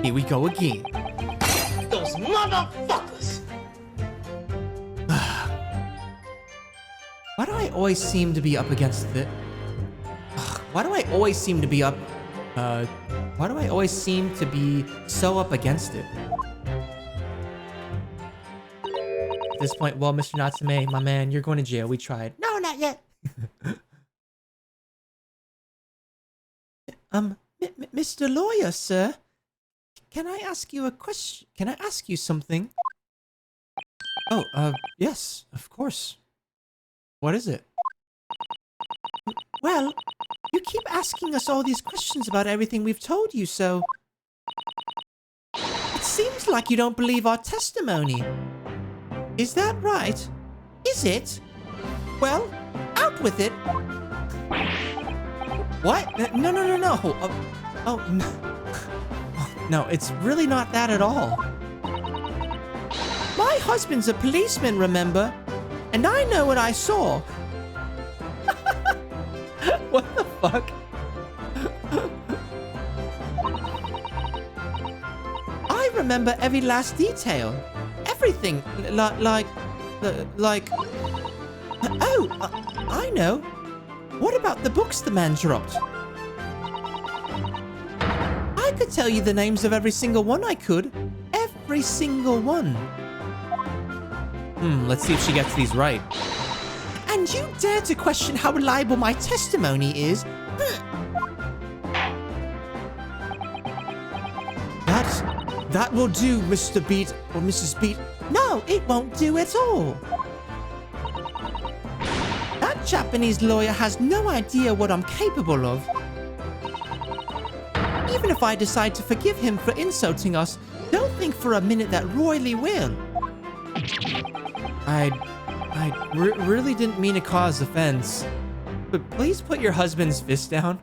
Here we go again. Those motherfuckers! Why do I always seem to be up against it? Why do I always seem to be up... why do I always seem to be so up against it? At this point, well, Mr. Natsume, my man, you're going to jail. We tried. No, not yet. Mr. Lawyer, sir. Can I ask you a question? Can I ask you something? Oh, yes, of course. What is it? Well, you keep asking us all these questions about everything we've told you, so... It seems like you don't believe our testimony. Is that right? Is it? Well, out with it. What? No. Oh, no. No, it's really not that at all. My husband's a policeman, remember? And I know what I saw. What the fuck? I remember every last detail. Everything. Like... Oh, I know. What about the books the man dropped? I could tell you the names of every single one I could. Every single one. Let's see if she gets these right. And you dare to question how reliable my testimony is? That will do, Mr. Beat or Mrs. Beat. No, it won't do at all. That Japanese lawyer has no idea what I'm capable of. Even if I decide to forgive him for insulting us, don't think for a minute that Royally will. I really didn't mean to cause offense, but please put your husband's fist down.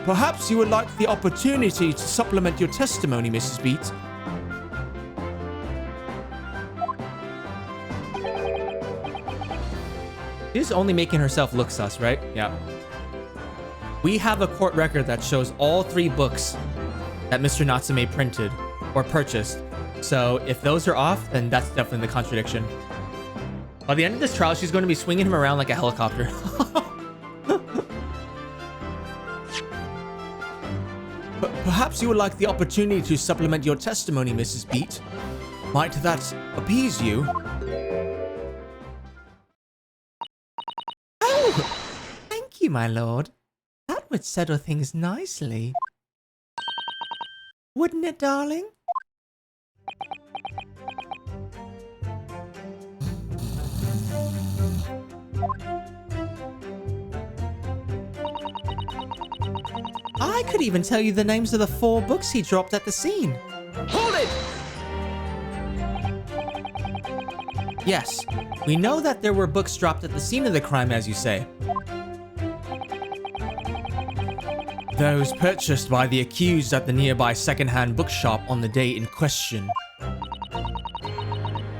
Perhaps you would like the opportunity to supplement your testimony, Mrs. Beat. She's only making herself look sus, right? Yeah. We have a court record that shows all 3 books that Mr. Natsume printed or purchased. So if those are off, then that's definitely the contradiction. By the end of this trial, she's going to be swinging him around like a helicopter. Perhaps you would like the opportunity to supplement your testimony, Mrs. Beat. Might that appease you? Oh! Thank you, my lord. That would settle things nicely. Wouldn't it, darling? I could even tell you the names of the 4 books he dropped at the scene. Hold it! Yes, we know that there were books dropped at the scene of the crime, as you say. Those purchased by the accused at the nearby second-hand bookshop on the day in question.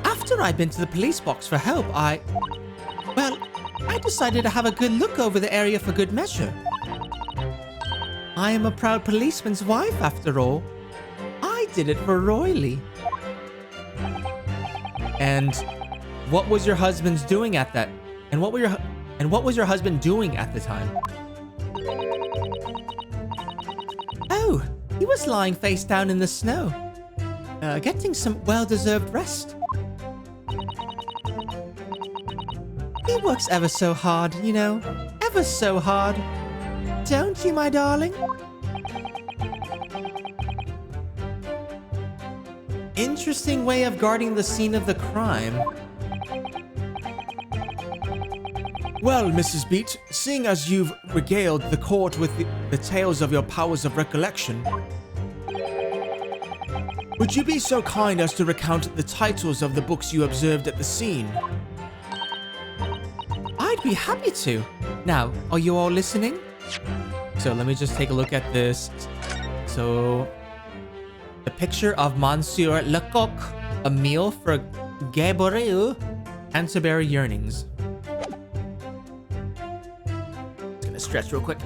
After I'd been to the police box for help, I decided to have a good look over the area for good measure. I am a proud policeman's wife, after all. I did it for Royally. And what was your husband's doing at that? And what was your husband doing at the time? Oh, he was lying face down in the snow, getting some well-deserved rest. He works ever so hard, you know, ever so hard. Don't you, my darling? Interesting way of guarding the scene of the crime. Well, Mrs. Beat, seeing as you've regaled the court with the tales of your powers of recollection, would you be so kind as to recount the titles of the books you observed at the scene? I'd be happy to. Now, are you all listening? So let me just take a look at this. So, the picture of Monsieur Lecoq, a meal for Gabriel, Canterbury Yearnings. gonna stretch real quick.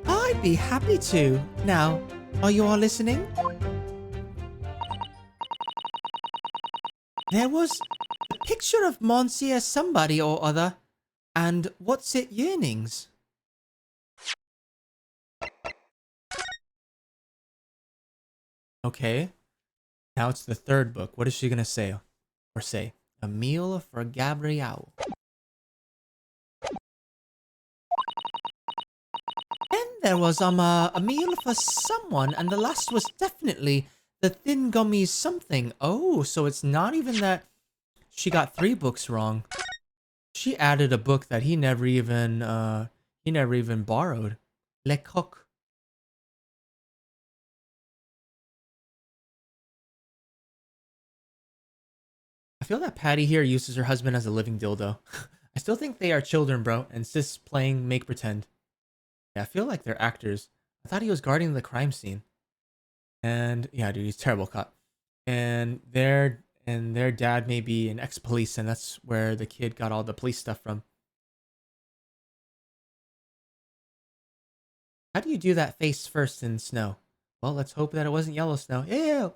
I'd be happy to. Now, are you all listening? There was a picture of Monsieur somebody or other, and what's it yearnings? Okay, now it's the third book. What is she gonna say? Or say, a meal for Gabrielle. Then there was a meal for someone, and the last was definitely the thin gummy something. Oh, so it's not even that she got 3 books wrong. She added a book that he never even borrowed. Le Coq. I feel that Patty here uses her husband as a living dildo. I still think they are children, bro, and sis playing make pretend. Yeah, I feel like they're actors. I thought he was guarding the crime scene. And yeah, dude, he's a terrible cop. And their dad may be an ex-police, and that's where the kid got all the police stuff from. How do you do that face first in snow? Well, let's hope that it wasn't yellow snow. Ew!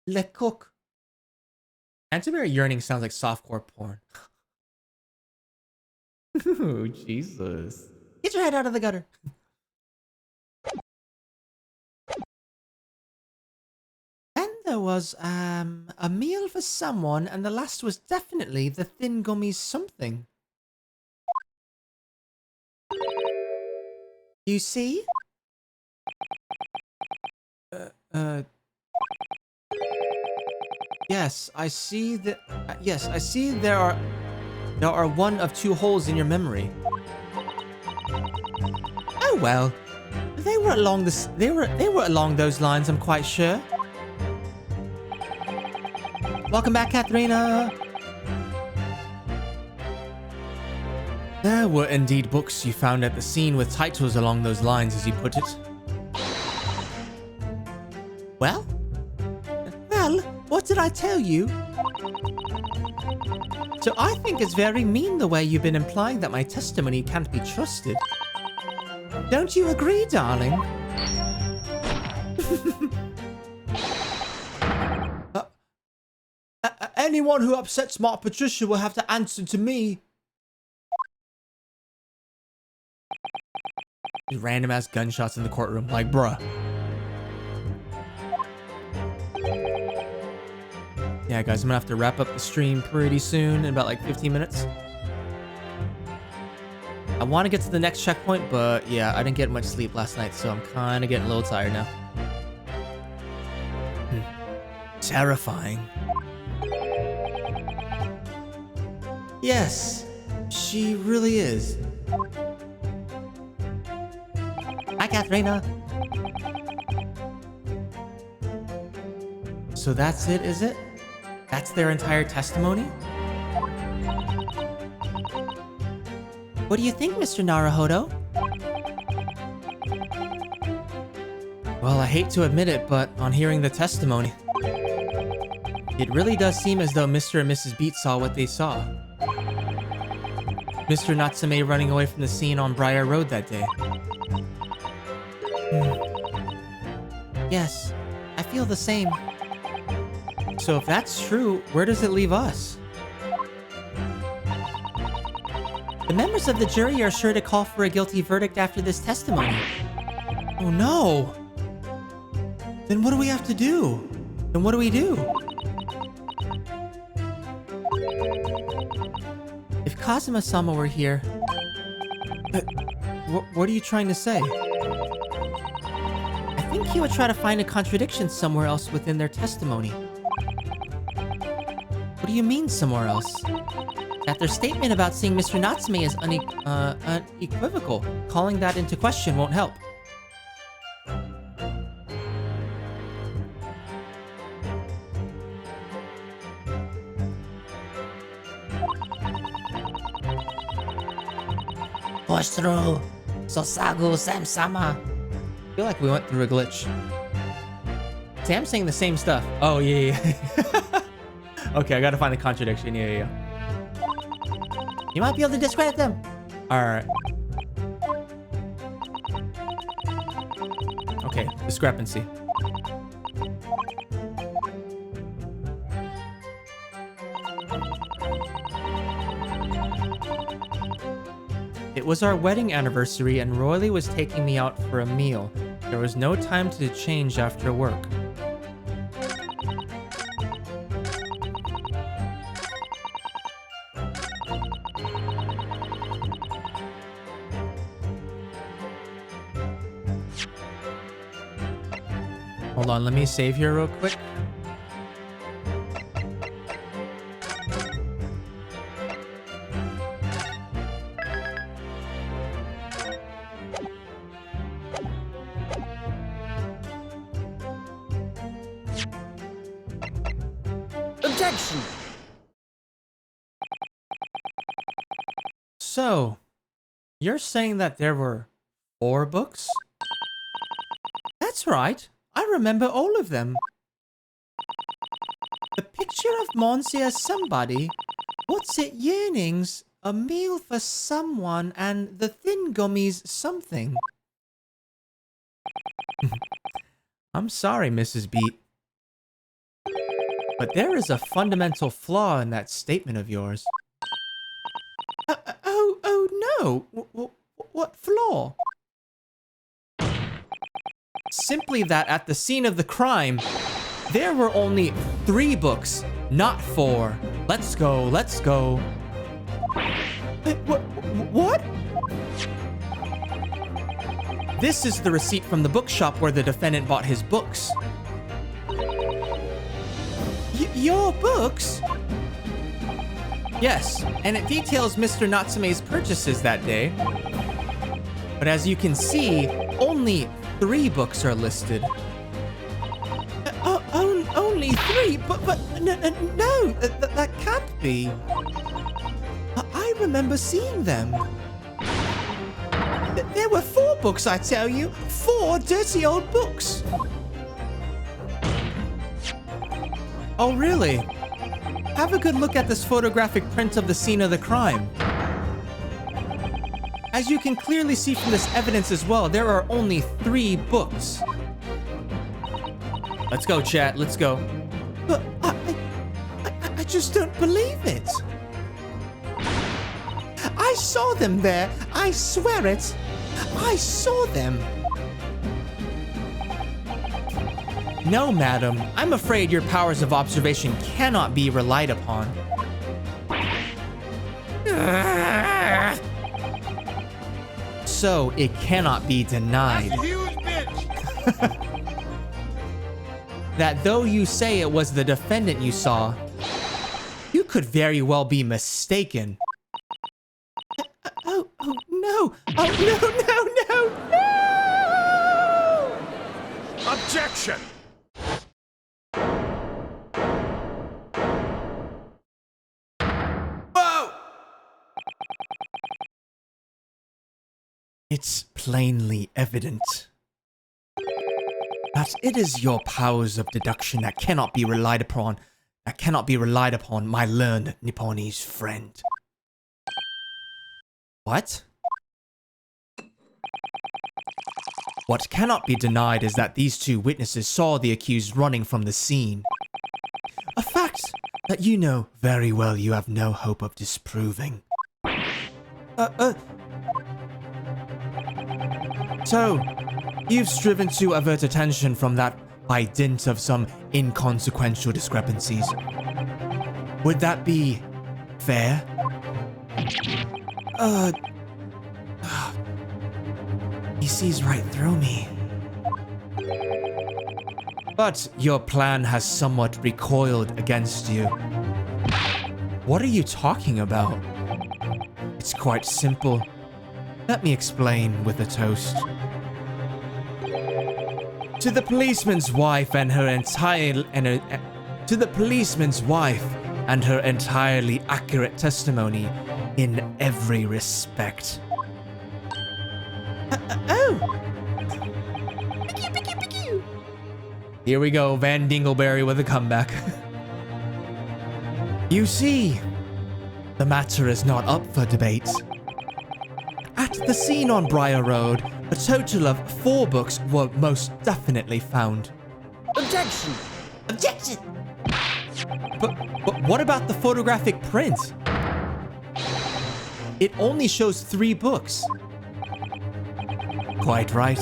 Le cook. Antimatter yearning sounds like softcore porn. Ooh, Jesus. Get your head out of the gutter. And there was, a meal for someone, and the last was definitely the thin gummy something. You see? Yes, I see that. Yes, I see there are one of 2 holes in your memory. Oh well, they were along this. They were along those lines. I'm quite sure. Welcome back, Katharina. There were indeed books you found at the scene with titles along those lines, as you put it. Well, what did I tell you? So I think it's very mean the way you've been implying that my testimony can't be trusted. Don't you agree, darling? Anyone who upsets Smart Patricia will have to answer to me. Random ass gunshots in the courtroom, like bruh. Yeah, guys, I'm gonna have to wrap up the stream pretty soon in about like 15 minutes. I want to get to the next checkpoint, but yeah, I didn't get much sleep last night, so I'm kind of getting a little tired now. Terrifying. Yes, she really is. Hi, Katharina. So that's it, is it? That's their entire testimony? What do you think, Mr. Naruhodo? Well, I hate to admit it, but on hearing the testimony, it really does seem as though Mr. and Mrs. Beat saw what they saw. Mr. Natsume running away from the scene on Briar Road that day. Yes, I feel the same. So if that's true, where does it leave us? The members of the jury are sure to call for a guilty verdict after this testimony. Oh no! Then what do we have to do? Then what do we do? If Kazuma-sama were here... what are you trying to say? I think he would try to find a contradiction somewhere else within their testimony. What do you mean, somewhere else? That their statement about seeing Mr. Natsume is unequivocal. Calling that into question won't help. Push through. Sosagu Sam-sama. I feel like we went through a glitch. Sam's saying the same stuff. Oh, yeah. Okay, I gotta find the contradiction. Yeah. You might be able to discredit them. Alright. Okay, discrepancy. It was our wedding anniversary and Roylee was taking me out for a meal. There was no time to change after work. Hold on, let me save here real quick. Objection! So, you're saying that there were 4 books? That's right. I remember all of them. The picture of Monsieur somebody, what's it yearnings, a meal for someone, and the thin gummies something. I'm sorry, Mrs. Beat. But there is a fundamental flaw in that statement of yours. Oh no! What flaw? Simply that at the scene of the crime, there were only 3 books, not 4. Let's go. What? This is the receipt from the bookshop where the defendant bought his books. Your books? Yes, and it details Mr. Natsume's purchases that day. But as you can see, only 3 books are listed. Only 3? But no, that can't be. I remember seeing them. There were 4 books, I tell you. 4 dirty old books. Oh, really? Have a good look at this photographic print of the scene of the crime. As you can clearly see from this evidence as well, there are only 3 books. Let's go, chat. Let's go. But I just don't believe it. I saw them there. I swear it. I saw them. No, madam. I'm afraid your powers of observation cannot be relied upon. So, it cannot be denied. That's a huge bitch! That though you say it was the defendant you saw, you could very well be mistaken. Oh no! Oh no! Objection! Whoa! It's plainly evident that it is your powers of deduction that cannot be relied upon, my learned Nipponese friend. What? What cannot be denied is that these 2 witnesses saw the accused running from the scene. A fact that you know very well you have no hope of disproving. So, you've striven to avert attention from that by dint of some inconsequential discrepancies. Would that be fair? He sees right through me. But your plan has somewhat recoiled against you. What are you talking about? It's quite simple. Let me explain with a toast. To the policeman's wife and her entirely accurate testimony in every respect. Oh! Here we go, Van Dingleberry with a comeback. You see, the matter is not up for debate. At the scene on Briar Road, a total of 4 books were most definitely found. Objection! Objection! But what about the photographic print? It only shows 3 books. Quite right.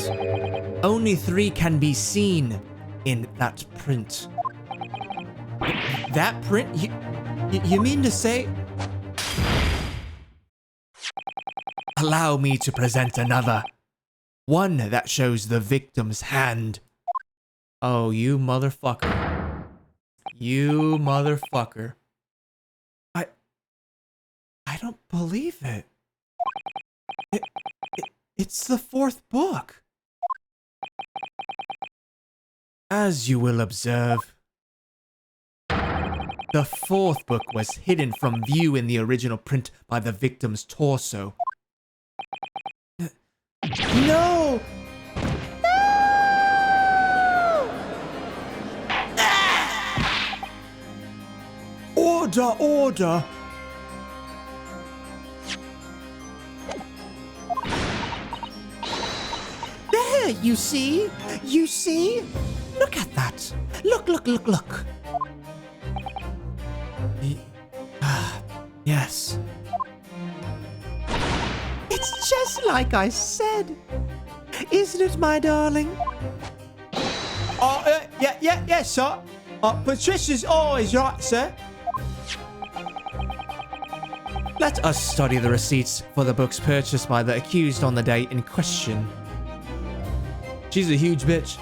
Only 3 can be seen in that print. That print? You mean to say? Allow me to present another. One that shows the victim's hand. Oh, you motherfucker. You motherfucker. I don't believe it. It's the 4th book. As you will observe, the 4th book was hidden from view in the original print by the victim's torso. No! Order, order! There, you see? You see? Look at that. Look, look, look, look. Yes. It's just like I said. Isn't it, my darling? Yeah, sir. Patricia's always right, sir. Let us study the receipts for the books purchased by the accused on the day in question. She's a huge bitch.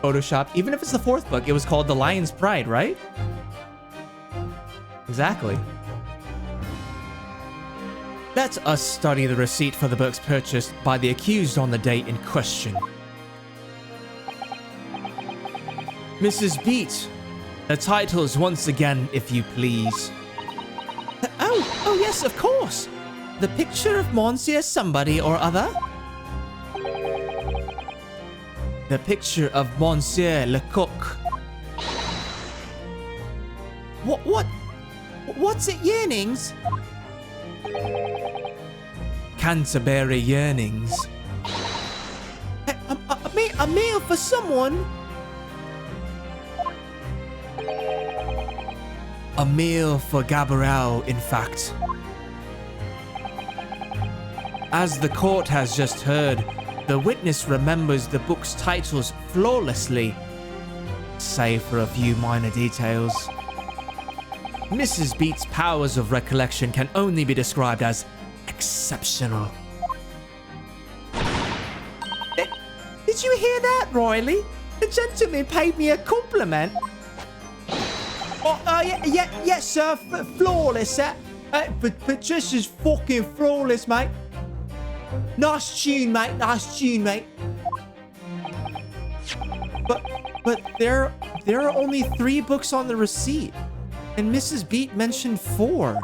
Photoshop. Even if it's the 4th book, it was called The Lion's Pride, right? Exactly. Let us study the receipt for the books purchased by the accused on the day in question. Mrs. Beat, the titles once again, if you please. Oh yes, of course. The picture of Monsieur somebody or other. The picture of Monsieur Lecoq. What's it, yearnings? Canterbury yearnings. A meal for someone? A meal for Gabrielle, in fact. As the court has just heard, the witness remembers the book's titles flawlessly, save for a few minor details. Mrs. Beat's powers of recollection can only be described as exceptional. Did you hear that, Riley? The gentleman paid me a compliment. Yes, sir. Flawless, sir. Patricia's fucking flawless, mate. Nice tune, mate. Nice tune, mate. But there are only 3 books on the receipt, and Mrs. Beat mentioned 4.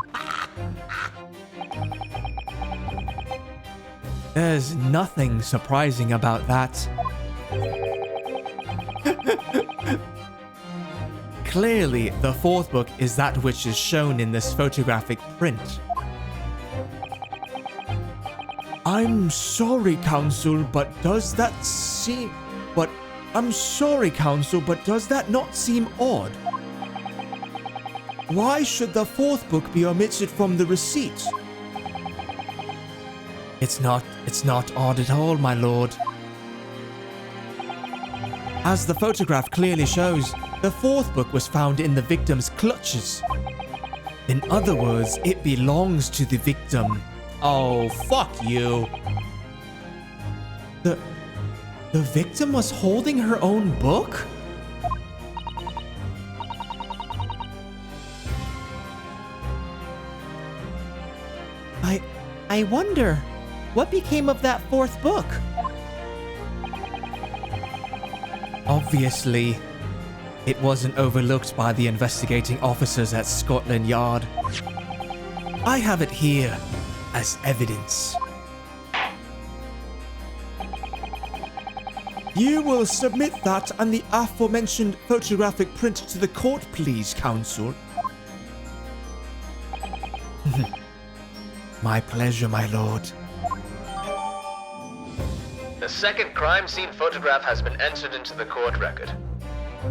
There's nothing surprising about that. Clearly, the 4th book is that which is shown in this photographic print. I'm sorry, counsel, but does that seem... I'm sorry, counsel, but does that not seem odd? Why should the 4th book be omitted from the receipt? It's not odd at all, my lord. As the photograph clearly shows, the 4th book was found in the victim's clutches. In other words, it belongs to the victim. Oh, fuck you. The victim was holding her own book? I wonder, what became of that 4th book? Obviously, it wasn't overlooked by the investigating officers at Scotland Yard. I have it here as evidence. You will submit that and the aforementioned photographic print to the court, please, counsel. My pleasure, my lord. The second crime scene photograph has been entered into the court record.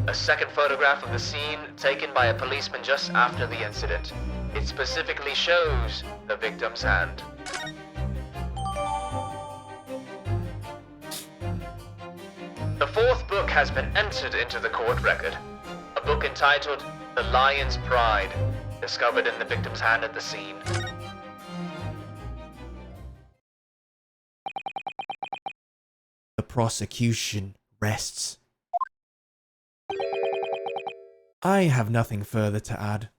A second photograph of the scene taken by a policeman just after the incident. It specifically shows the victim's hand. The fourth book has been entered into the court record. A book entitled The Lion's Pride, discovered in the victim's hand at the scene. The prosecution rests. I have nothing further to add.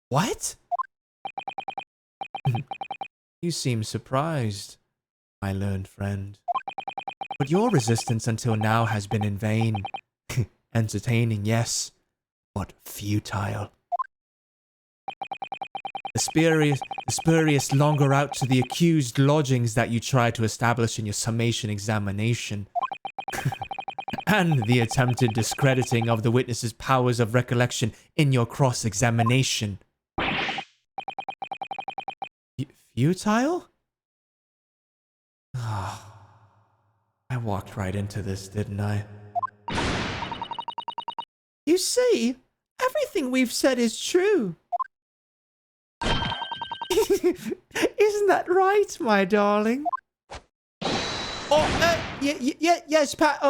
What? You seem surprised, my learned friend. But your resistance until now has been in vain. Entertaining, yes, but futile. The spurious longer out to the accused lodgings that you tried to establish in your summation examination. And the attempted discrediting of the witness's powers of recollection in your cross-examination. Futile? I walked right into this, didn't I? You see, everything we've said is true. Isn't that right, my darling? Oh, yes, Pat.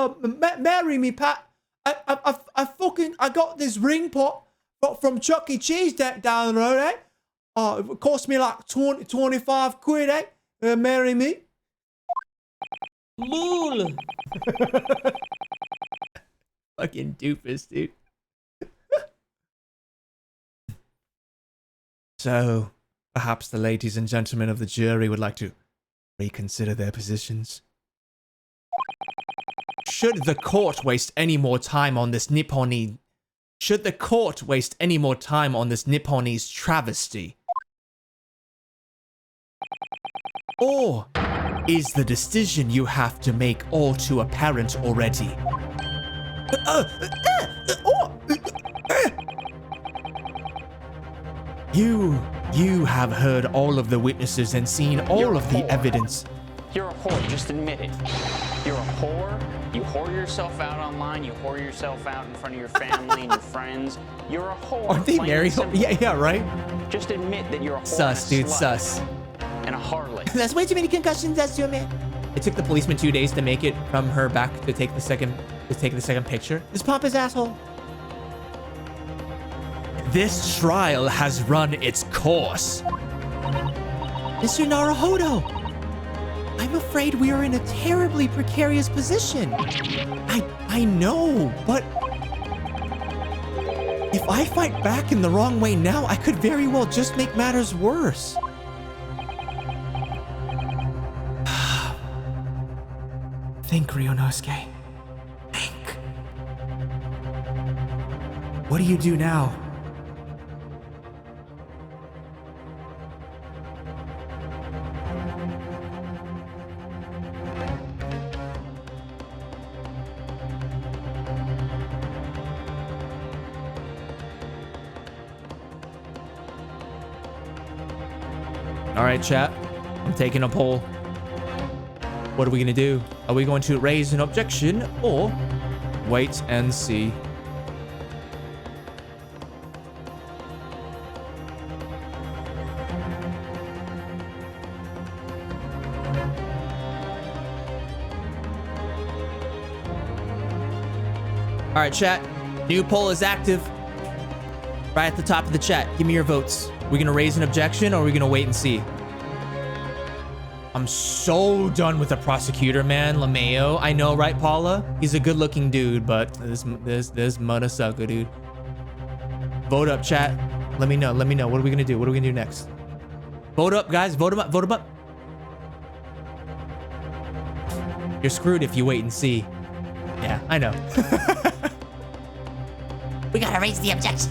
Marry me, Pat. I got this ring pot from Chuck E. Cheese down the road, eh? It cost me like 25 quid, eh? Marry me. Mool. Fucking doofus, dude. So, perhaps the ladies and gentlemen of the jury would like to reconsider their positions. Should the court waste any more time on this Nipponese travesty? Or is the decision you have to make all too apparent already? You have heard all of the witnesses and seen all of the evidence. You're a whore, just admit it. You're a whore. You whore yourself out online. You whore yourself out in front of your family and your friends. You're a whore. Aren't they married? Yeah, right? Just admit that you're a whore. Sus, dude, sus. And a harlot. That's way too many concussions, that's you, man. It took the policeman 2 days to make it from her back to take the second picture. This pompous asshole. This trial has run its course. Mr. Naruhodo, I'm afraid we are in a terribly precarious position. I know, but if I fight back in the wrong way now, I could very well just make matters worse. Think, Ryunosuke. Think. What do you do now? All right, chat. I'm taking a poll. What are we going to do? Are we going to raise an objection or wait and see? All right, chat. New poll is active. Right at the top of the chat. Give me your votes. We're going to raise an objection or are we going to wait and see? I'm so done with the prosecutor, man. LeMayo. I know, right, Paula? He's a good-looking dude, but this mother sucker, dude. Vote up, chat. Let me know. Let me know. What are we gonna do? What are we gonna do next? Vote up, guys. Vote him up. Vote him up. You're screwed if you wait and see. Yeah, I know. We gotta raise the objection.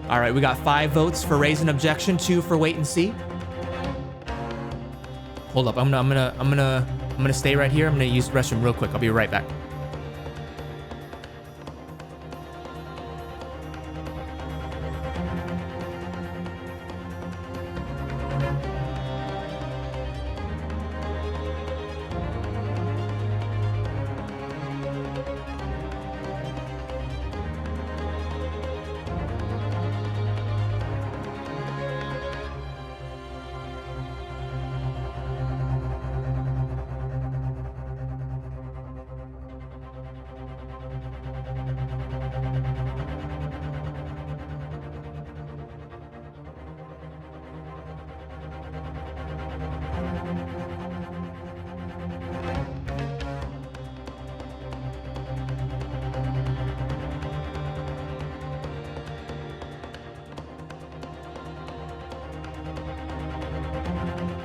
All right, we got 5 votes for raise an objection, 2 for wait and see. Hold up. I'm gonna stay right here. I'm gonna use the restroom real quick. I'll be right back.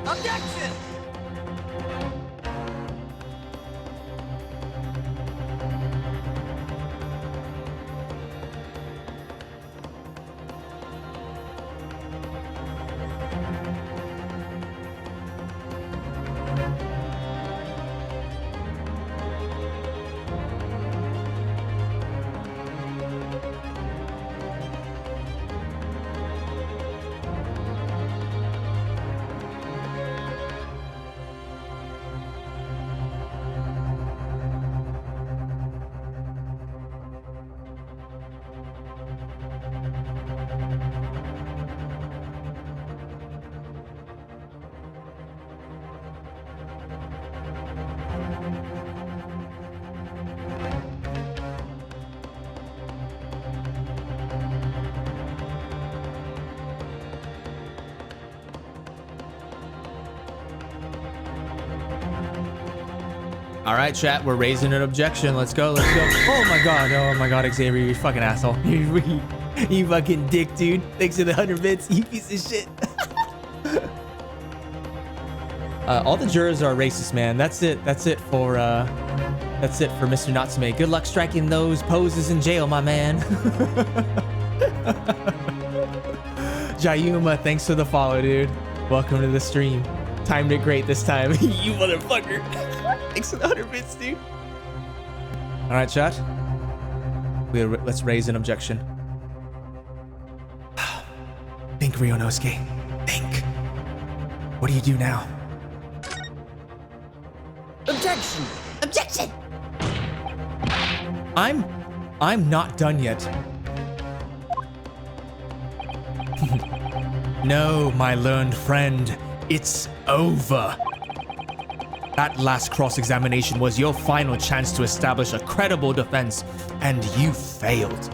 Objection! All right, chat. We're raising an objection. Let's go. Let's go. Oh my god. Oh my god, Xavier, you fucking asshole. You fucking dick, dude. Thanks for the 100 bits. You piece of shit. All the jurors are racist, man. That's it. That's it for Mr. Natsume. Good luck striking those poses in jail, my man. Jayuma, thanks for the follow, dude. Welcome to the stream. Timed it great this time. You motherfucker. Thanks for the 100 bits, dude. All right, chat. Let's raise an objection. Think, Ryunosuke. Think. What do you do now? Objection! Objection! I'm not done yet. No, my learned friend. It's over. That last cross-examination was your final chance to establish a credible defense, and you failed.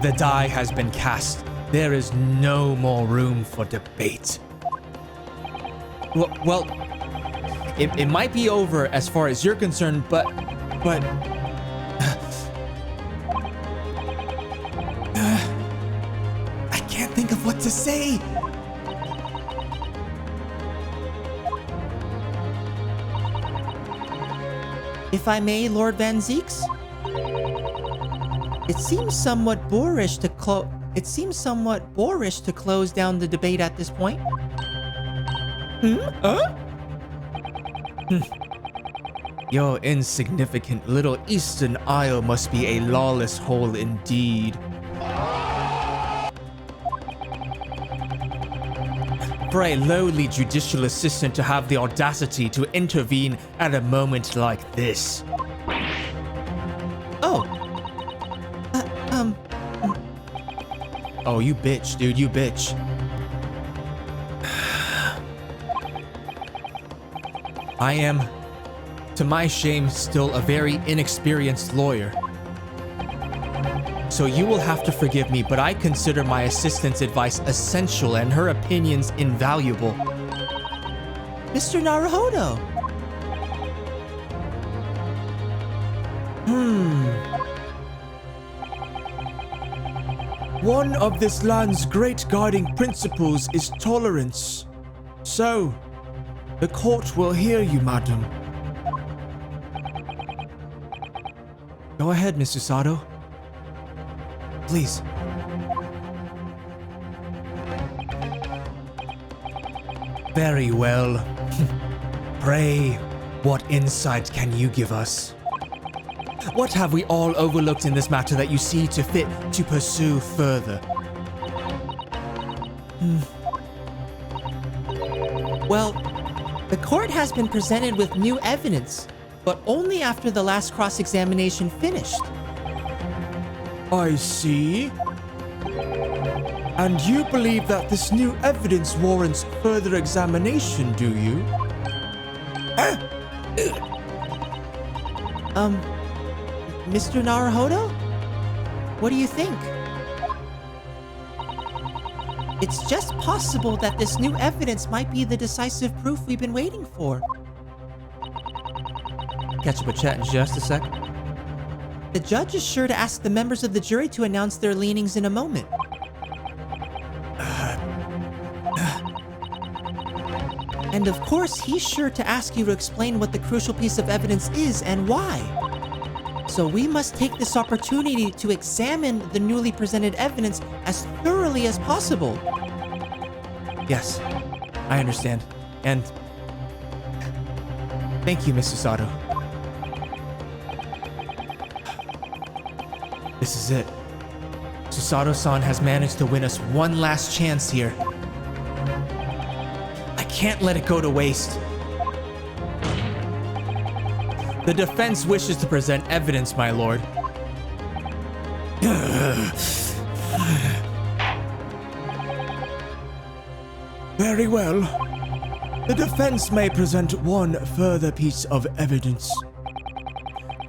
The die has been cast. There is no more room for debate. Well, it might be over as far as you're concerned, but I can't think of what to say. If I may, Lord Van Zeeks, it seems somewhat boorish to close down the debate at this point. Your insignificant little Eastern Isle must be a lawless hole indeed. For a lowly judicial assistant to have the audacity to intervene at a moment like this. Oh, you bitch, dude, you bitch. I am, to my shame, still a very inexperienced lawyer. So you will have to forgive me, but I consider my assistant's advice essential and her opinions invaluable. Mr. Naruhodo. One of this land's great guiding principles is tolerance. So, the court will hear you, madam. Go ahead, Mr. Sato. Please. Very well. Pray, what insight can you give us? What have we all overlooked in this matter that you see to fit to pursue further? Well, the court has been presented with new evidence, but only after the last cross-examination finished. I see. And you believe that this new evidence warrants further examination, do you? Mr. Naruhodo? What do you think? It's just possible that this new evidence might be the decisive proof we've been waiting for. Catch up with chat in just a sec. The judge is sure to ask the members of the jury to announce their leanings in a moment. And of course, he's sure to ask you to explain what the crucial piece of evidence is and why. So we must take this opportunity to examine the newly presented evidence as thoroughly as possible. Yes, I understand. And thank you, Mr. Sato. This is it. Susato-san has managed to win us one last chance here. I can't let it go to waste. The defense wishes to present evidence, my lord. Very well. The defense may present one further piece of evidence.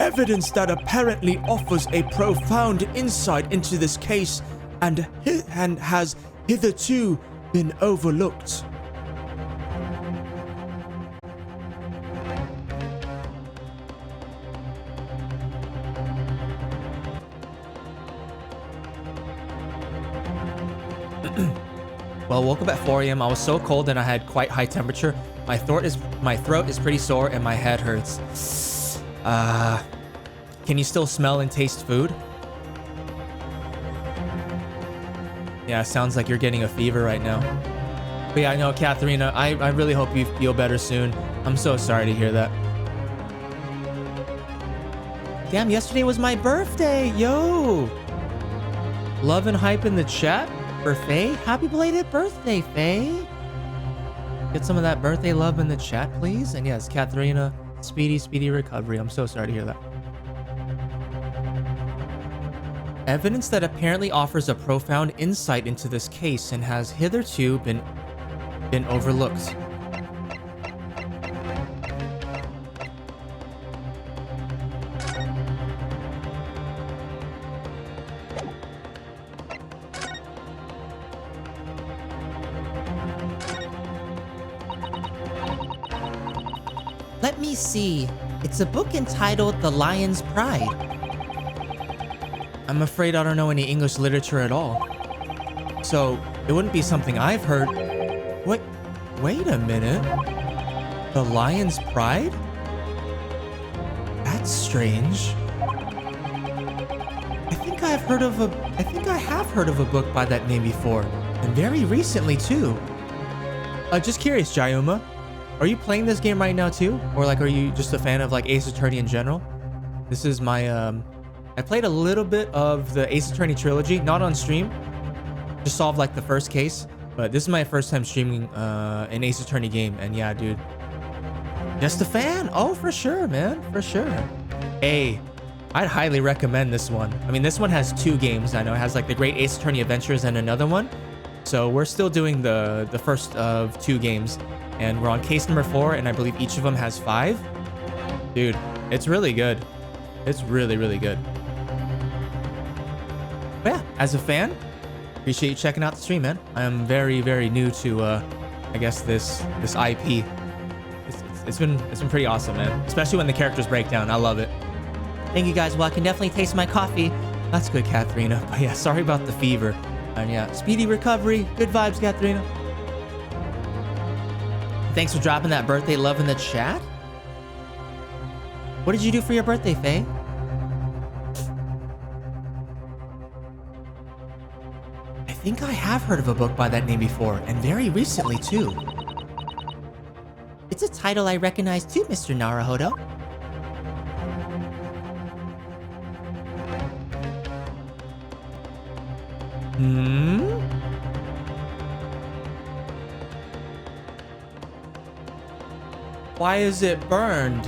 Evidence that apparently offers a profound insight into this case and has hitherto been overlooked. Well, woke up at 4 a.m. I was so cold and I had quite high temperature. My throat is pretty sore and my head hurts. Can you still smell and taste food? Yeah, sounds like you're getting a fever right now. But yeah, I know, Katharina, I really hope you feel better soon. I'm so sorry to hear that. Damn, yesterday was my birthday, yo! Love and hype in the chat for Faye. Happy belated birthday, Faye. Get some of that birthday love in the chat, please. And yes, Katharina, speedy recovery. I'm so sorry to hear that. Evidence that apparently offers a profound insight into this case and has hitherto been overlooked. Let me see. It's a book entitled The Lion's Pride. I'm afraid I don't know any English literature at all. So, it wouldn't be something I've heard. Wait a minute. The Lion's Pride? That's strange. I think I have heard of a book by that name before, and very recently too. Just curious, Jayuma. Are you playing this game right now too? Or like, are you just a fan of like Ace Attorney in general? This is my, I played a little bit of the Ace Attorney trilogy, not on stream. Just solved like the first case. But this is my first time streaming an Ace Attorney game. And yeah, dude. Just a fan? Oh, for sure, man. For sure. Hey, I'd highly recommend this one. I mean, this one has 2 games. I know it has like the Great Ace Attorney Adventures and another one. So we're still doing the first of 2 games. And we're on case number 4, and I believe each of them has 5. Dude, it's really good. It's really, really good. But yeah, as a fan, appreciate you checking out the stream, man. I am very, very new to, I guess this IP. It's been pretty awesome, man. Especially when the characters break down. I love it. Thank you guys. Well, I can definitely taste my coffee. That's good, Katharina. But yeah, sorry about the fever. And yeah, speedy recovery. Good vibes, Katharina. Thanks for dropping that birthday love in the chat. What did you do for your birthday, Faye? I think I have heard of a book by that name before, and very recently too. It's a title I recognize too, Mr. Naruhodo. Why is it burned?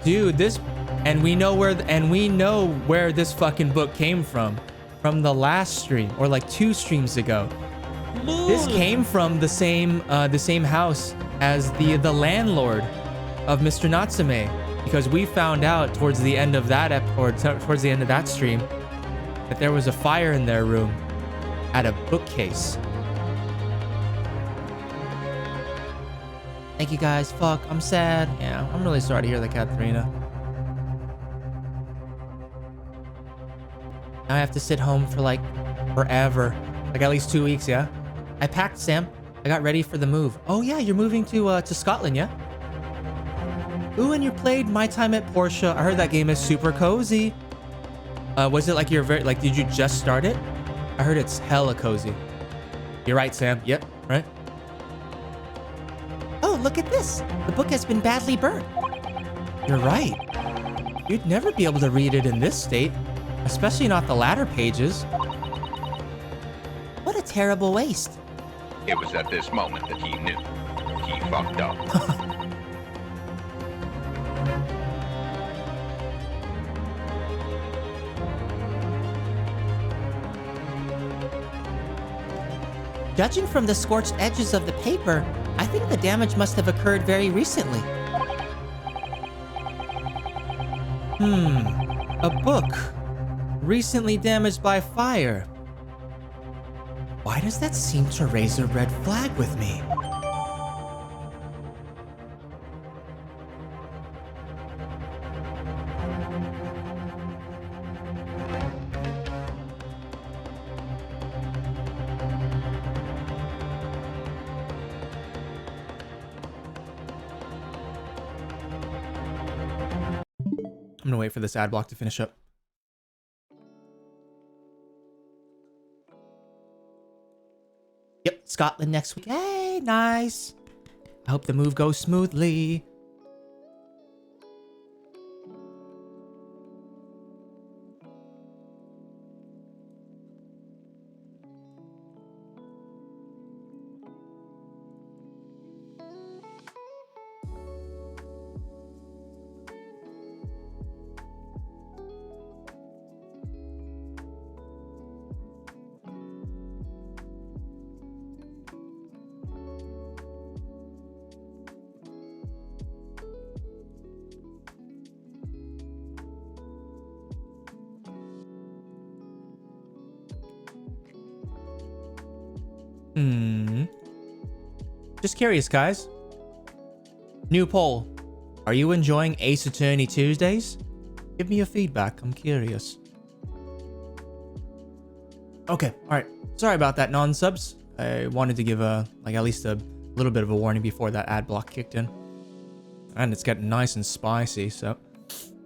Dude, this... And we know where this fucking book came from. From the last stream, or like 2 streams ago. This came from the same house as the landlord of Mr. Natsume, because we found out towards the end of that towards the end of that stream that there was a fire in their room at a bookcase. Thank you guys. Fuck, I'm sad. Yeah, I'm really sorry to hear that, Katharina. Now I have to sit home for like forever. Like at least 2 weeks, yeah? I packed, Sam. I got ready for the move. Oh yeah, you're moving to Scotland, yeah? Ooh, and you played My Time at Portia. I heard that game is super cozy. Was it like did you just start it? I heard it's hella cozy. You're right, Sam. Yep, right? Oh, look at this. The book has been badly burnt. You're right. You'd never be able to read it in this state. Especially not the latter pages. What a terrible waste. It was at this moment that he knew. He fucked up. Judging from the scorched edges of the paper, I think the damage must have occurred very recently. A book. Recently damaged by fire. Why does that seem to raise a red flag with me? I'm gonna wait for this ad block to finish up. Yep, Scotland next week. Hey, nice. I hope the move goes smoothly. Just curious, guys. New poll. Are you enjoying Ace Attorney Tuesdays? Give me your feedback. I'm curious. Okay, alright. Sorry about that, non-subs. I wanted to give at least a little bit of a warning before that ad block kicked in. And it's getting nice and spicy, so...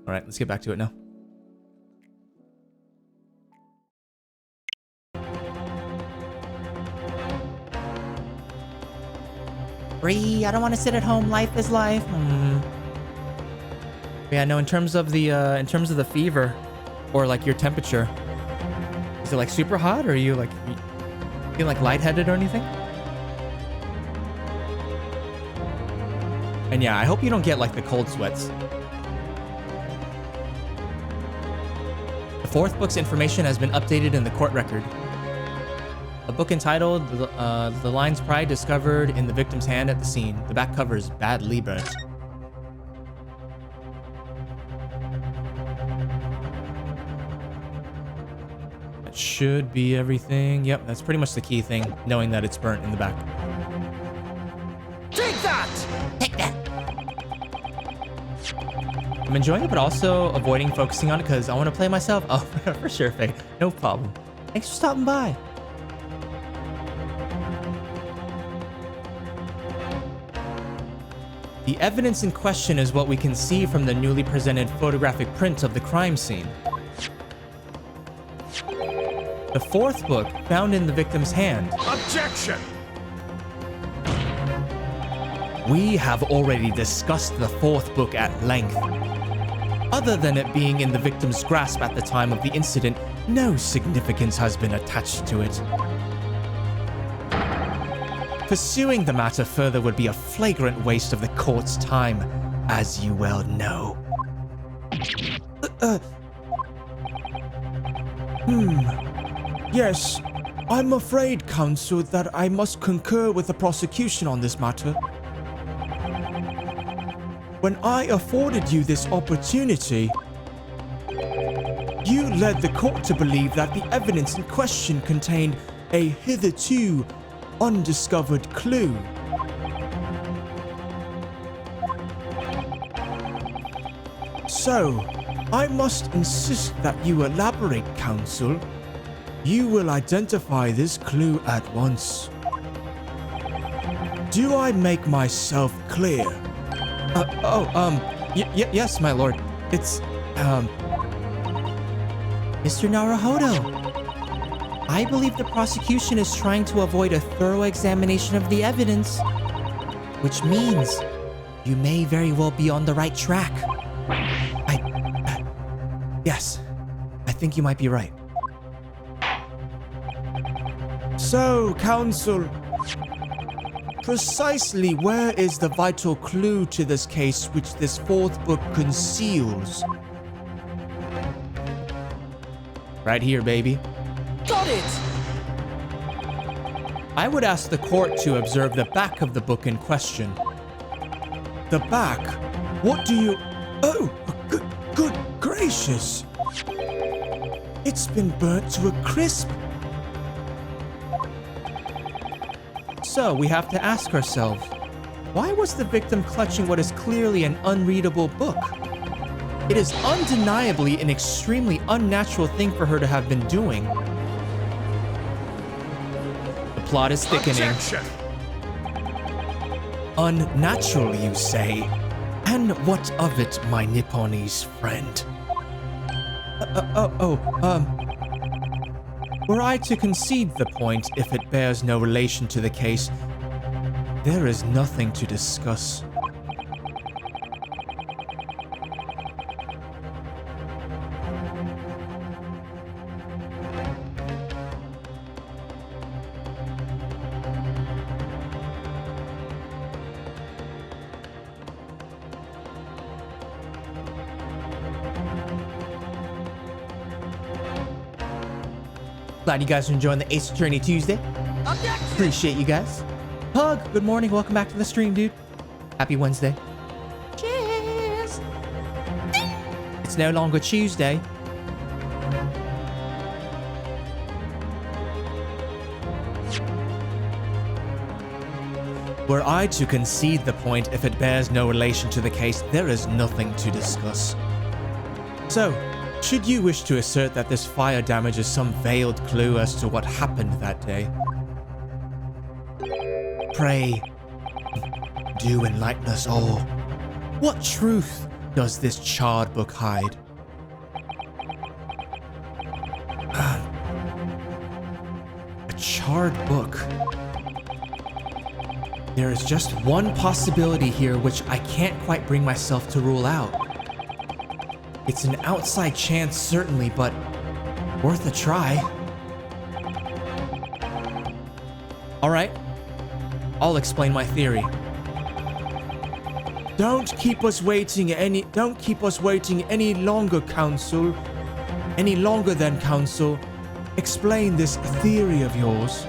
Alright, let's get back to it now. Bree, I don't want to sit at home. Life is life. Yeah, no. In terms of the fever, or like your temperature, is it like super hot, or are you like feeling like lightheaded or anything? And yeah, I hope you don't get like the cold sweats. The 4th book's information has been updated in the court record. A book entitled The Lion's Pride discovered in the victim's hand at the scene. The back cover is badly burnt. That should be everything. Yep, that's pretty much the key thing, knowing that it's burnt in the back. Take that! Take that! I'm enjoying it, but also avoiding focusing on it because I want to play myself. Oh, for sure, Faye. No problem. Thanks for stopping by. The evidence in question is what we can see from the newly presented photographic print of the crime scene. The fourth book found in the victim's hand. Objection! We have already discussed the fourth book at length. Other than it being in the victim's grasp at the time of the incident, no significance has been attached to it. Pursuing the matter further would be a flagrant waste of the court's time, as you well know. Yes, I'm afraid, counsel, that I must concur with the prosecution on this matter. When I afforded you this opportunity, you led the court to believe that the evidence in question contained a hitherto undiscovered clue. So, I must insist that you elaborate, counsel. You will identify this clue at once. Do I make myself clear? Yes, my lord. It's, Mr. Naruhodo. I believe the prosecution is trying to avoid a thorough examination of the evidence, which means you may very well be on the right track. Yes, I think you might be right. So, counsel, precisely where is the vital clue to this case which this fourth book conceals? Right here, baby. Got it! I would ask the court to observe the back of the book in question. The back? What do you... Oh, good gracious. It's been burnt to a crisp. So we have to ask ourselves, why was the victim clutching what is clearly an unreadable book? It is undeniably an extremely unnatural thing for her to have been doing. The plot is thickening. Objection! Unnatural, you say? And what of it, my Nipponese friend? Were I to concede the point if it bears no relation to the case, there is nothing to discuss. Glad you guys are enjoying the Ace Attorney Tuesday. Objection! Appreciate you guys. Hug, good morning. Welcome back to the stream, dude. Happy Wednesday. Cheers! It's no longer Tuesday. Were I to concede the point if it bears no relation to the case, there is nothing to discuss. So, should you wish to assert that this fire damage is some veiled clue as to what happened that day, pray, do enlighten us all. What truth does this charred book hide? A charred book. There is just one possibility here which I can't quite bring myself to rule out. It's an outside chance, certainly, but worth a try. All right, I'll explain my theory. Don't keep us waiting any longer, counsel. Any longer than counsel. Explain this theory of yours.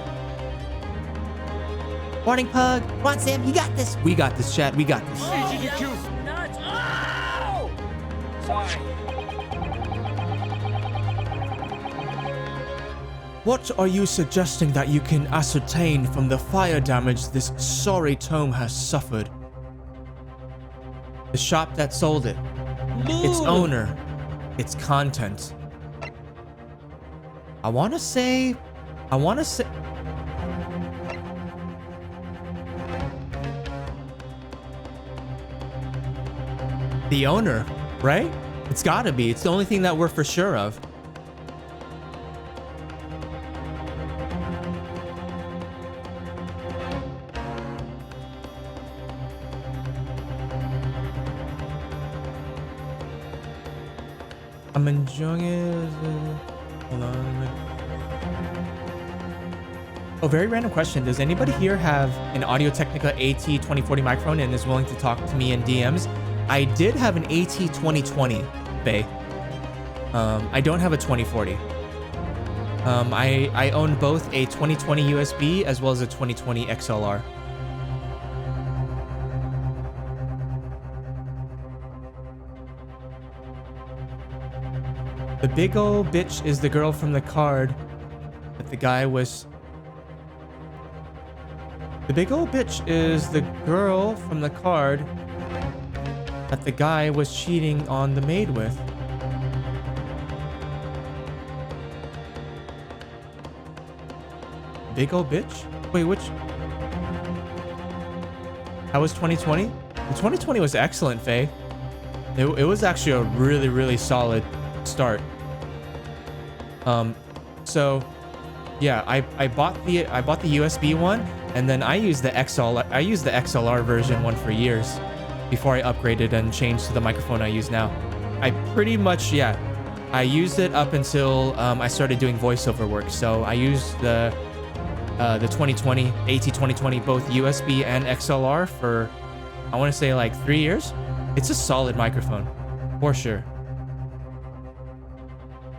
Morning, Pug. Come on, Sam, you got this. We got this, Chad. We got this. Nuts! Ow! Sorry. What are you suggesting that you can ascertain from the fire damage this sorry tome has suffered? The shop that sold it, its owner, its content. I wanna say... The owner, right? It's gotta be. It's the only thing that we're for sure of. I'm enjoying it. Hold on. Oh, very random question. Does anybody here have an Audio-Technica AT2040 microphone and is willing to talk to me in DMs? I did have an AT2020, Bay. I don't have a 2040. I own both a 2020 USB as well as a 2020 XLR. The big ol' bitch is the girl from the card that the guy was... The big ol' bitch is the girl from the card that the guy was cheating on the maid with. Big ol' bitch? Wait, which? How was 2020? The 2020 was excellent, Faye. It was actually a really, really solid start. So yeah, I bought the USB one, and then I used the XLR version one for years before I upgraded and changed to the microphone I use now. I pretty much, yeah, I used it up until I started doing voiceover work. So I used the 2020 AT2020, both USB and XLR, for I want to say like 3 years. It's a solid microphone for sure.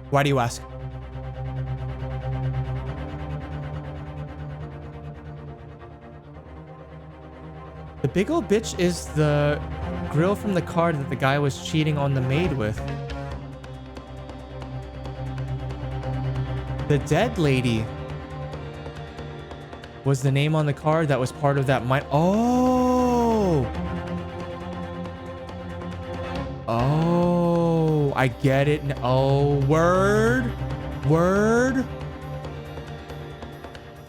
Why do you ask? The big old bitch is the girl from the card that the guy was cheating on the maid with. The dead lady was the name on the card that was part of that Oh! Oh, I get it. Oh, word.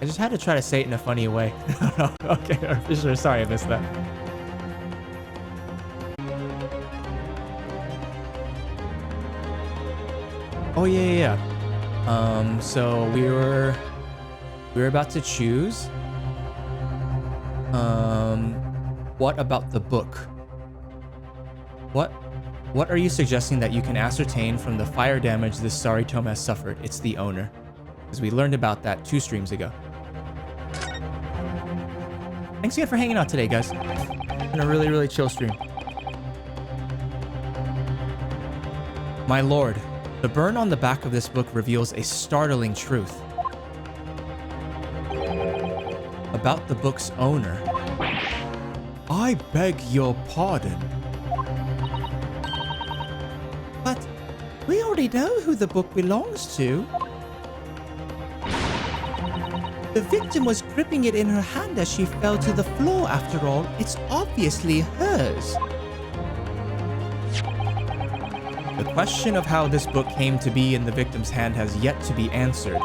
I just had to try to say it in a funny way. Okay, for sure. Sorry, I missed that. Oh yeah. So we were about to choose. What about the book? What are you suggesting that you can ascertain from the fire damage this sorry tome has suffered? It's the owner. Because we learned about that 2 streams ago. Thanks again for hanging out today, guys. Been a really, really chill stream. My lord, the burn on the back of this book reveals a startling truth about the book's owner. I beg your pardon. But we already know who the book belongs to. The victim was gripping it in her hand as she fell to the floor. After all, it's obviously hers. The question of how this book came to be in the victim's hand has yet to be answered.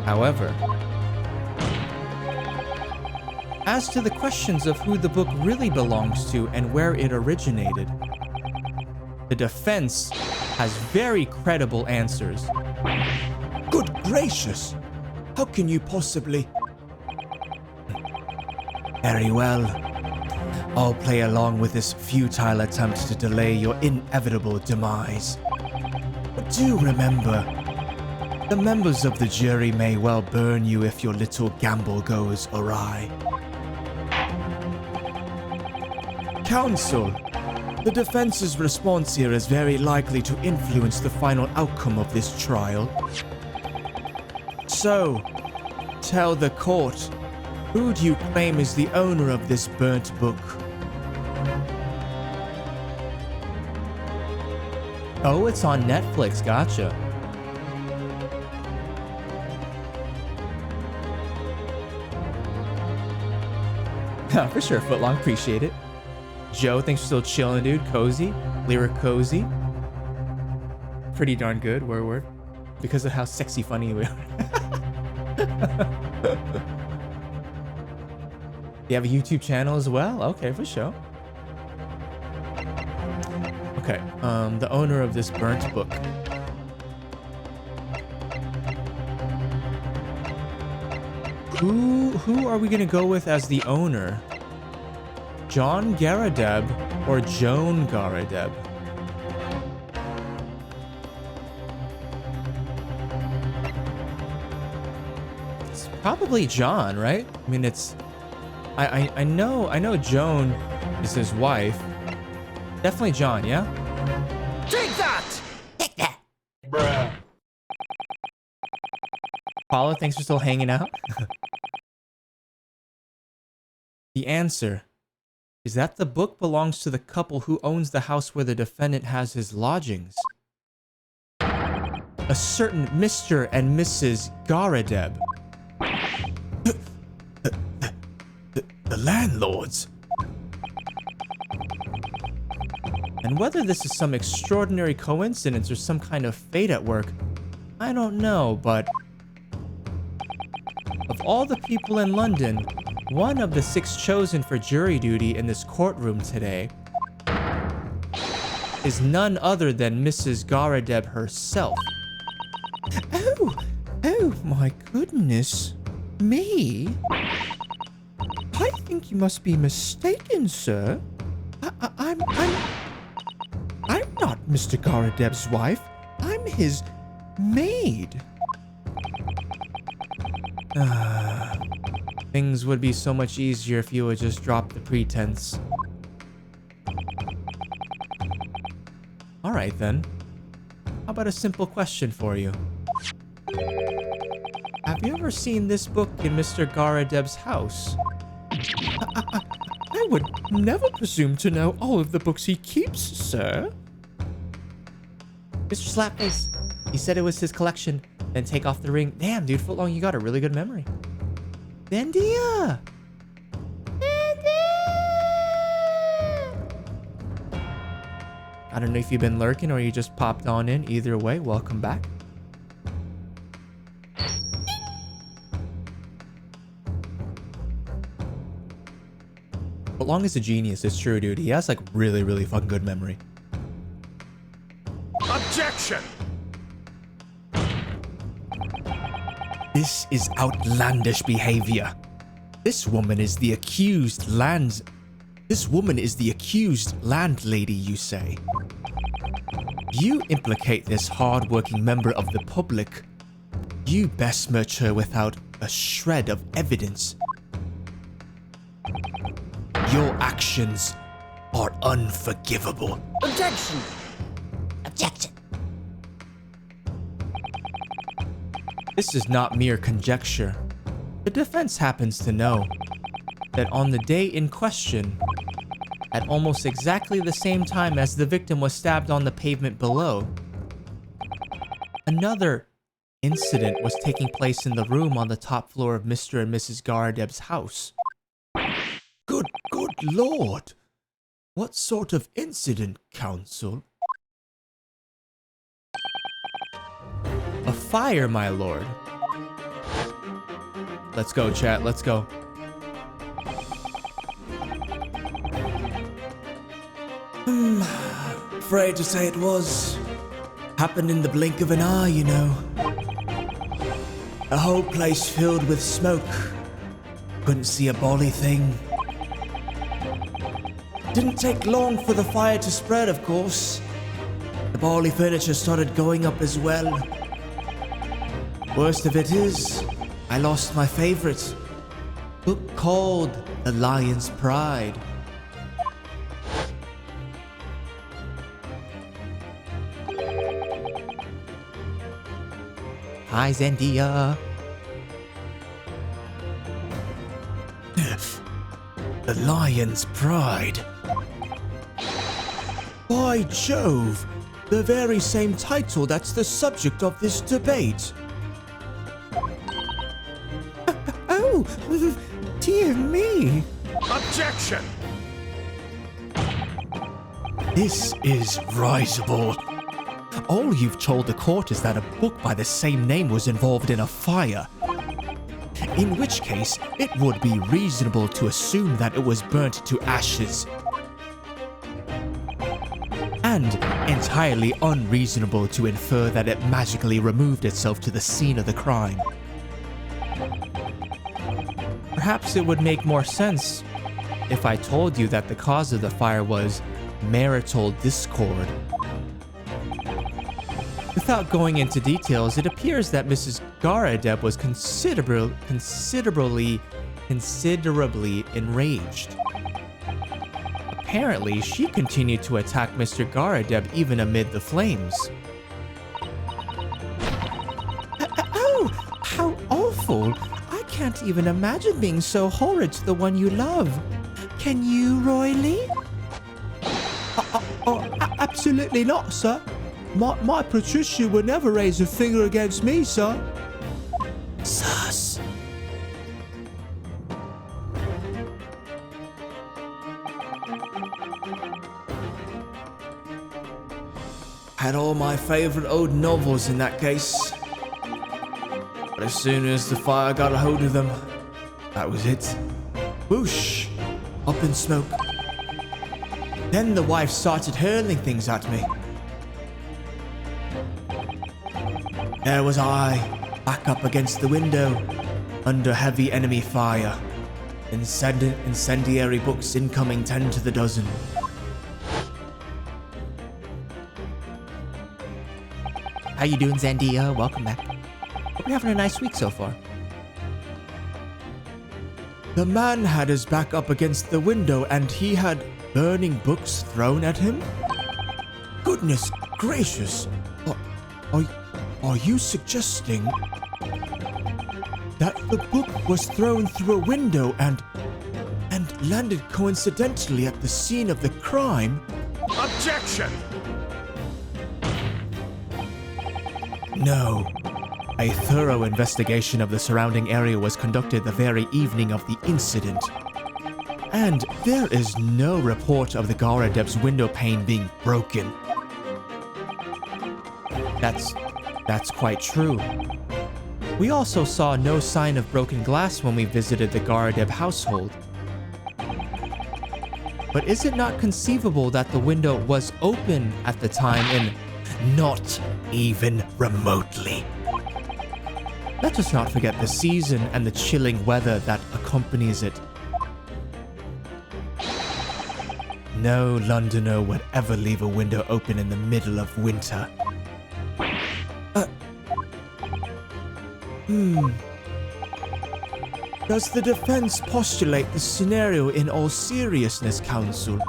However, as to the questions of who the book really belongs to and where it originated, the defense has very credible answers. Good gracious! How can you possibly... Very well. I'll play along with this futile attempt to delay your inevitable demise. But do remember, the members of the jury may well burn you if your little gamble goes awry. Counsel, the defense's response here is very likely to influence the final outcome of this trial. So, tell the court, who do you claim is the owner of this burnt book? Oh, it's on Netflix, gotcha. For sure, Footlong, appreciate it. Joe, thanks for still chilling, dude. Cozy, Lyric Cozy. Pretty darn good, word. Because of how sexy funny we are. You have a YouTube channel as well? Okay, for sure. Okay, the owner of this burnt book. Who are we gonna go with as the owner? John Garadeb or Joan Garadeb? Probably John, right? I mean, it's... I know Joan is his wife. Definitely John, yeah? Take that! Take that! Bruh. Paula, thanks for still hanging out. The answer is that the book belongs to the couple who owns the house where the defendant has his lodgings. A certain Mr. and Mrs. Garadeb. The landlords. And whether this is some extraordinary coincidence or some kind of fate at work, I don't know, but of all the people in London, one of the 6 chosen for jury duty in this courtroom today is none other than Mrs. Garadeb herself. Oh my goodness. Me? I think you must be mistaken, sir. I'm not Mr. Garadeb's wife. I'm his maid. Things would be so much easier if you would just drop the pretense. Alright then. How about a simple question for you? Have you ever seen this book in Mr. Garadeb's house? I would never presume to know all of the books he keeps, sir. Mr. Slapface, he said it was his collection. Then take off the ring. Damn, dude, Footlong, you got a really good memory. Bendia! I don't know if you've been lurking or you just popped on in. Either way, welcome back. Footlong is a genius, it's true, dude. He has like really fucking good memory. Objection! This is outlandish behavior. This woman is the accused landlady, you say. You implicate this hard-working member of the public. You besmirch her without a shred of evidence. Your actions are unforgivable. Objection! Objection! This is not mere conjecture. The defense happens to know that on the day in question, at almost exactly the same time as the victim was stabbed on the pavement below, another incident was taking place in the room on the top floor of Mr. and Mrs. Garadeb's house. Good lord! What sort of incident, counsel? A fire, my lord. Let's go, chat. Let's go. Afraid to say it was. Happened in the blink of an eye, you know. A whole place filled with smoke. Couldn't see a bolly thing. Didn't take long for the fire to spread, of course. The bolly furniture started going up as well. Worst of it is, I lost my favorite book called The Lion's Pride. Hi, Zendia. The Lion's Pride. By Jove, the very same title that's the subject of this debate. Oh, dear me. Objection! This is risible. All you've told the court is that a book by the same name was involved in a fire. In which case, it would be reasonable to assume that it was burnt to ashes. And entirely unreasonable to infer that it magically removed itself to the scene of the crime. Perhaps it would make more sense if I told you that the cause of the fire was marital discord. Without going into details, it appears that Mrs. Garadeb was considerably enraged. Apparently, she continued to attack Mr. Garadeb even amid the flames. Oh, how awful! I can't even imagine being so horrid to the one you love. Can you, Roily? Absolutely not, sir. My Patricia would never raise a finger against me, sir. Sus. Had all my favorite old novels in that case. But as soon as the fire got a hold of them, that was it. Whoosh! Up in smoke. Then the wife started hurling things at me. There was I, back up against the window, under heavy enemy fire. Incendiary books incoming 10 to the dozen. How you doing, Zandia? Welcome back. Hope you're having a nice week so far. The man had his back up against the window and he had burning books thrown at him? Goodness gracious! Are you suggesting that the book was thrown through a window and landed coincidentally at the scene of the crime? Objection! No. A thorough investigation of the surrounding area was conducted the very evening of the incident. And there is no report of the Garadeb's window pane being broken. That's quite true. We also saw no sign of broken glass when we visited the Garadeb household. But is it not conceivable that the window was open at the time and not even remotely? Let us not forget the season and the chilling weather that accompanies it. No Londoner would ever leave a window open in the middle of winter. Does the defense postulate the scenario in all seriousness, counsel?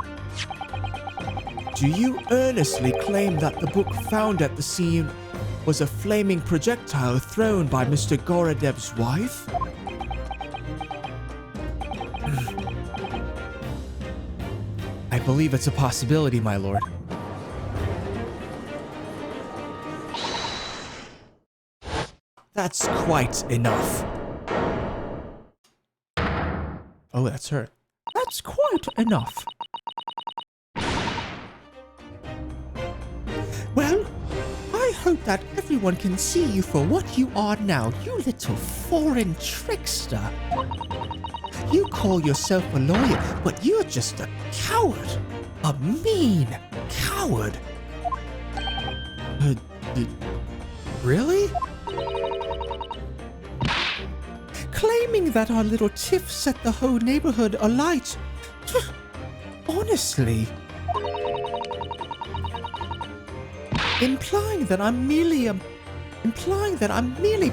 Do you earnestly claim that the book found at the scene was a flaming projectile thrown by Mr. Garadeb's wife? I believe it's a possibility, my lord. That's quite enough. Oh, that's her. That's quite enough. Well, I hope that everyone can see you for what you are now, you little foreign trickster. You call yourself a lawyer, but you're just a coward. A mean coward. Really? Claiming that our little tiff set the whole neighborhood alight. Honestly. Implying that I'm merely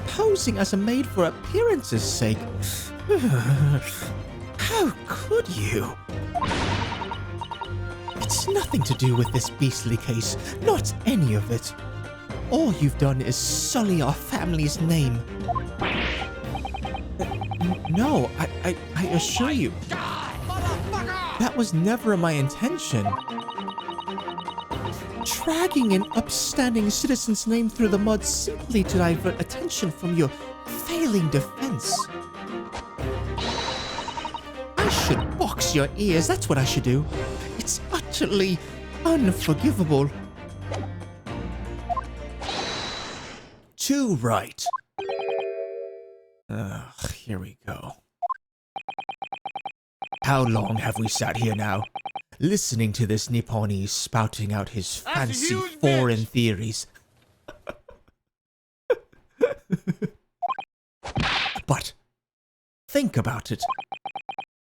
posing as a maid for appearance's sake. How could you? It's nothing to do with this beastly case, not any of it. All you've done is sully our family's name. No, I assure you, that was never my intention. Dragging an upstanding citizen's name through the mud simply to divert attention from your failing defense. I should box your ears, that's what I should do. It's utterly unforgivable. Too right. Here we go. How long have we sat here now, listening to this Nipponese spouting out his fancy foreign theories? But think about it.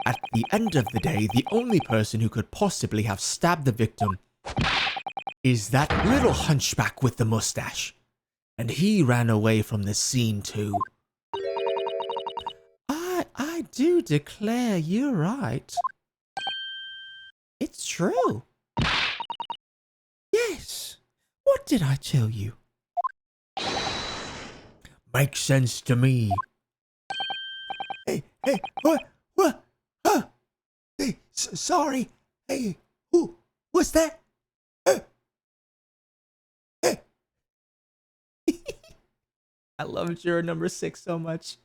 At the end of the day, the only person who could possibly have stabbed the victim is that little hunchback with the mustache. And he ran away from the scene too. I do declare you're right. It's true. Yes. What did I tell you? Makes sense to me. Hey, what? Huh? Hey, sorry. Hey, who? What's that? I love juror number 6 so much.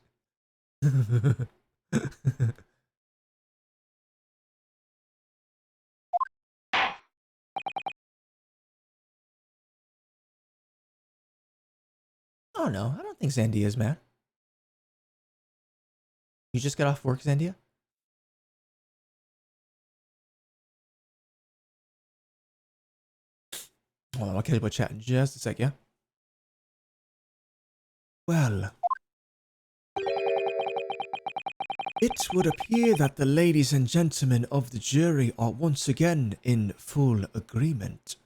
Oh no, I don't think Zandia's mad. You just got off work, Zandia? Hold on, I'll catch up with chat in just a sec, yeah? Well, it would appear that the ladies and gentlemen of the jury are once again in full agreement.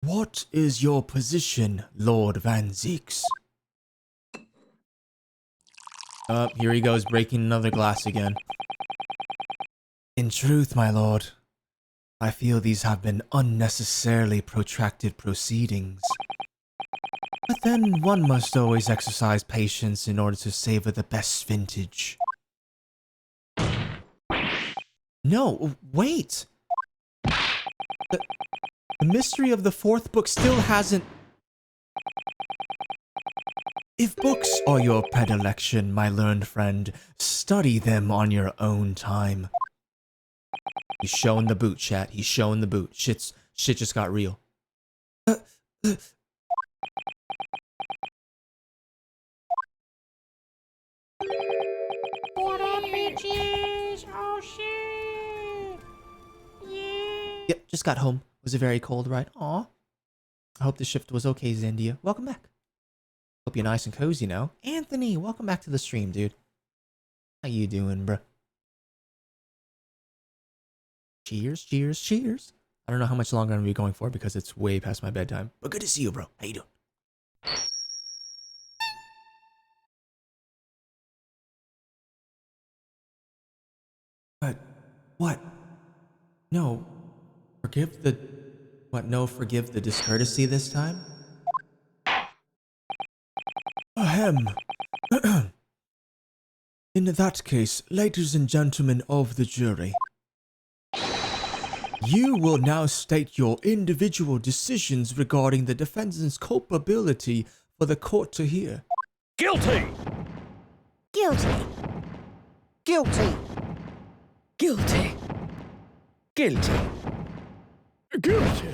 What is your position, Lord Van Zeeks? Oh, here he goes, breaking another glass again. In truth, my lord, I feel these have been unnecessarily protracted proceedings. But then one must always exercise patience in order to savor the best vintage. No, wait! The mystery of the 4th book still hasn't... If books are your predilection, my learned friend, study them on your own time. He's showing the boot, chat. He's showing the boot. Shit just got real. What up, bitches? Oh, shit. Yeah. Yep, just got home. Was a very cold ride. Aw. I hope the shift was okay, Zandia. Welcome back. Hope you're nice and cozy now. Anthony, welcome back to the stream, dude. How you doing, bruh? Cheers, cheers, cheers. I don't know how much longer I'm gonna be going for because it's way past my bedtime. But good to see you, bro. How you doing? What? No. Forgive the... What, no, forgive the discourtesy this time? Ahem. In that case, ladies and gentlemen of the jury, you will now state your individual decisions regarding the defendant's culpability for the court to hear. Guilty! Guilty. Guilty. Guilty. Guilty. Guilty.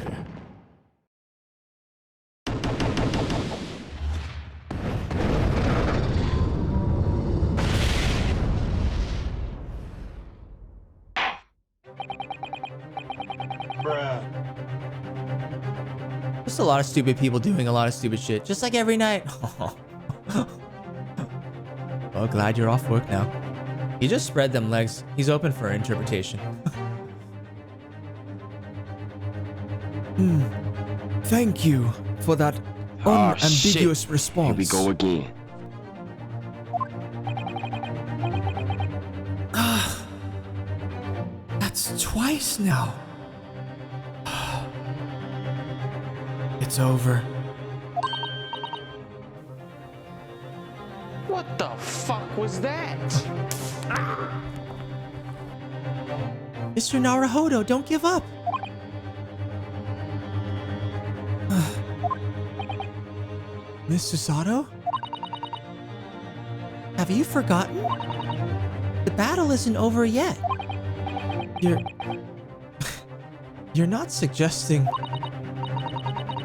Just a lot of stupid people doing a lot of stupid shit, just like every night. Well, glad you're off work now. He just spread them legs. He's open for interpretation. Thank you for that unambiguous response. Here we go again. That's twice now. It's over. What the fuck was that? Mr. Naruhodo, don't give up. Mr. Sato? Have you forgotten? The battle isn't over yet. You're not suggesting...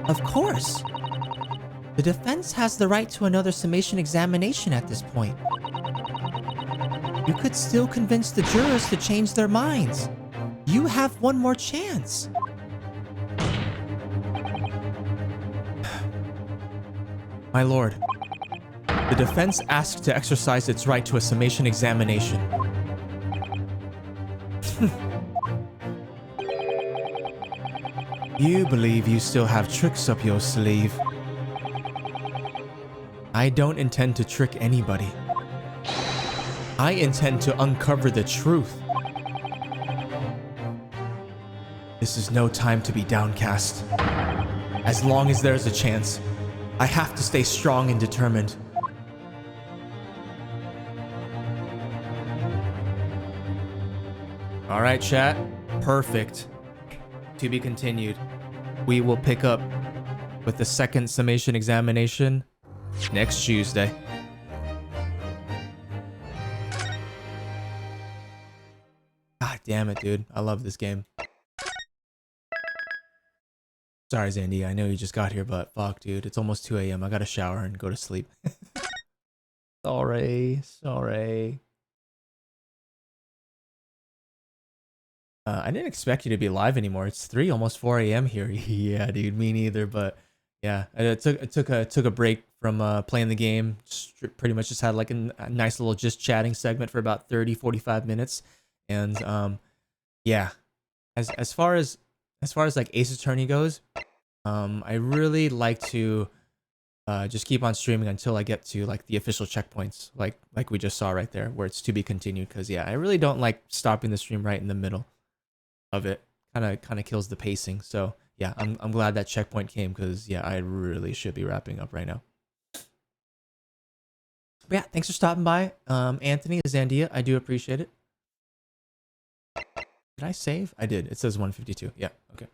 Of course. The The defense has the right to another summation examination at this point. You could still convince the jurors to change their minds. You have one more chance. My lord, the defense asks to exercise its right to a summation examination. You believe you still have tricks up your sleeve. I don't intend to trick anybody. I intend to uncover the truth. This is no time to be downcast. As long as there's a chance, I have to stay strong and determined. All right, chat. Perfect. To be continued. We will pick up with the second summation examination next Tuesday. God damn it, dude. I love this game. Sorry, Zandy. I know you just got here, but fuck, dude. It's almost 2 a.m. I gotta shower and go to sleep. Sorry. I didn't expect you to be live anymore. It's 3, almost 4 a.m. here. Yeah, dude. Me neither, but yeah. I took a break from playing the game. Pretty much just had like a nice little just chatting segment for about 30-45 minutes. And yeah. As far as like Ace Attorney goes, I really like to just keep on streaming until I get to like the official checkpoints, like we just saw right there, where it's to be continued. Because yeah, I really don't like stopping the stream right in the middle of it. Kind of kills the pacing. So yeah, I'm glad that checkpoint came, because yeah, I really should be wrapping up right now. But yeah, thanks for stopping by, Anthony, Zandia. I do appreciate it. Did I save? I did. It says 152. Yeah. Okay.